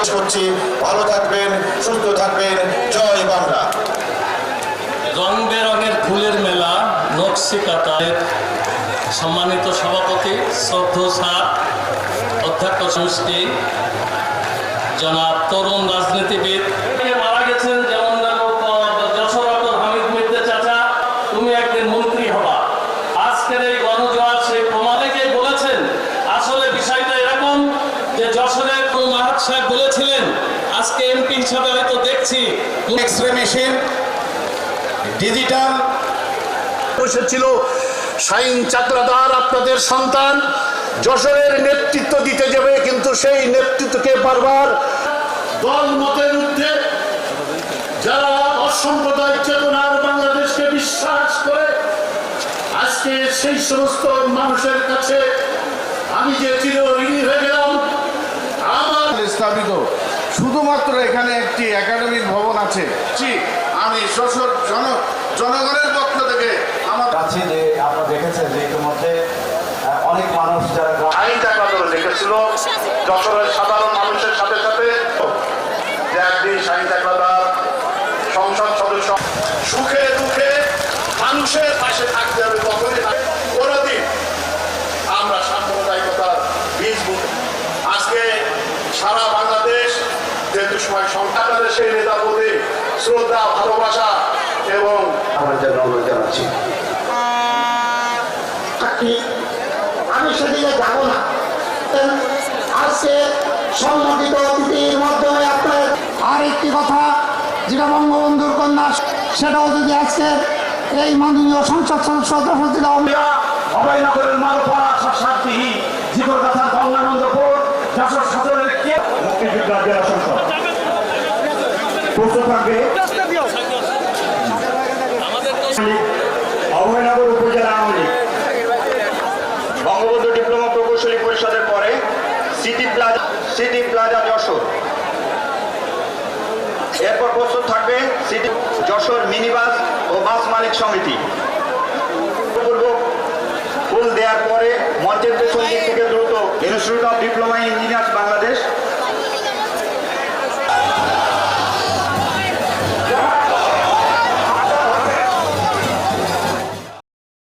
আশা করছি ভালো থাকবেন, সুস্থ থাকবেন। জয় বাংলা। রং বেরঙের ফুলের মেলা নকশিকাতার সম্মানিত সভাপতি শ্রদ্ধেয় স্যার অধ্যক্ষ সংস্থি জনাব তরুণ রাজনীতিবিদ মারা গেছেন, যেমন যশোর হামিদ মির্জা চাচা, তুমি একদিন মন্ত্রী হবা। আজকের এই গণজোয়ার সেই প্রমাণেকে বলেছেন। আসলে বিষয়টা এরকম যে যশোরের কোন মাহাত সাহেব বলেছিলেন, আজকে এমপি হিসাবে হয়তো দেখছি এক্সরে মেশিন ডিজিটাল বসেছিল শাহিন চাকলাদার আপনাদের সন্তান যশোরের নেতৃত্ব দিতে যাবে, কিন্তু সেই নেতৃত্বকে বারবার দল মতের ঊর্ধ্বে যারা অসাম্প্রদায়িক চেতনার বাংলাদেশকে বিশ্বাস করে আজকে সেই সমস্ত মানুষের কাছে আমি যে চিরঋণী হয়ে গেলাম। আমার স্থাপিত শুধুমাত্র এখানে একটি একাডেমিক ভবন আছে। আমি যশোর জনগণের পক্ষ থেকে আমার কাছে যে আপনারা দেখেছেন যে ইতিমধ্যে অনেক মানুষ যারা শাহিন চাকলাদার দেখেছিল যশোরের সাধারণ মানুষের সাথে সাথে যে একদিন শাহিন চাকলাদার সংসদ সদস্য সুখে দুঃখে মানুষের পাশে থাকতে হবে। তখনই কোনোদিন আমরা সাম্প্রদায়িকতার বীজ বুঝি। আজকে সারা বাংলাদেশ যেহেতু সময় সংখ্যাটাদের সেই নেতা প্রতি শ্রদ্ধা, ভালোবাসা এবং আমাদের অনুরোধ জানাচ্ছি। আমি সেদিকে যাব না। আজকে সম্মানিত অতিথির মাধ্যমে আপনার আর একটি কথা, যেটা বঙ্গবন্ধুর কন্যা, সেটাও যদি আজকে এই মাননীয় সংসদ সদস্য অভয়নগরের মালপাড়া সাতটি জীবনগাথা গঙ্গানন্দপুর যশোর সদরের মুক্তিযোদ্ধা জেলা সংসদ প্রস্তুত থাকবে। অভয়নগর উপজেলা আওয়ামী লীগ বঙ্গবন্ধু ডিপ্লোমা প্রকৌশলী পরিষদের পরে সিটি প্লাজা যশোর। এরপর প্রস্তুত থাকবে সিটি যশোর মিনিবাস ও বাস মালিক সমিতি। ফুল দেওয়ার পরে